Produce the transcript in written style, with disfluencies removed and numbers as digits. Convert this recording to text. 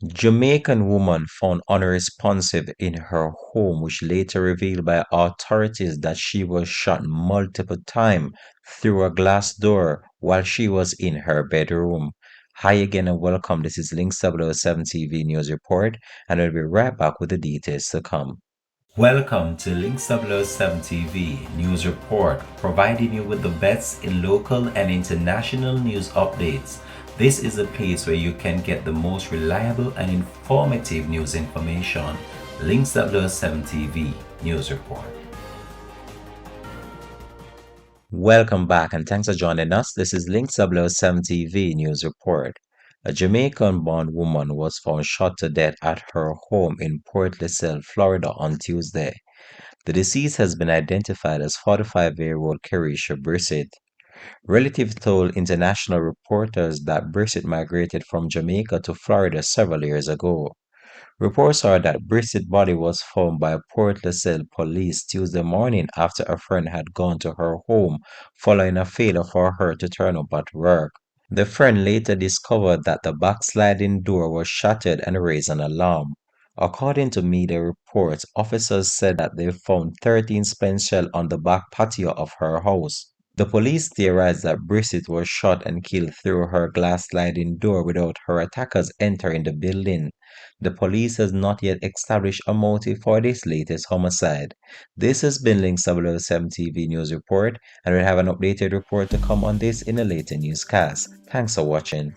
Jamaican woman found unresponsive in her home, which later revealed by authorities that she was shot multiple times through a glass door while she was in her bedroom. Hi again and welcome. This is Links 007 TV News Report, and I'll be right back with the details to come. Welcome to Links 007 TV News Report, providing you with the best in local and international news updates. This is a place where you can get the most reliable and informative news information. Links 007 TV News Report. Welcome back and thanks for joining us. This is Links 007 TV News Report. A Jamaican-born woman was found shot to death at her home in Port Lisle, Florida on Tuesday. The deceased has been identified as 45-year-old Karesha Brissett. Relatives told international reporters that Brissett migrated from Jamaica to Florida several years ago. Reports are that Brissett's body was found by Port Lisle police Tuesday morning after a friend had gone to her home following a failure for her to turn up at work. The friend later discovered that the backsliding door was shattered and raised an alarm. According to media reports, officers said that they found 13 spent shells on the back patio of her house. The police theorized that Brissett was shot and killed through her glass sliding door without her attackers entering the building. The police has not yet established a motive for this latest homicide. This has been Link 007 TV News Report, and we'll have an updated report to come on this in a later newscast. Thanks for watching.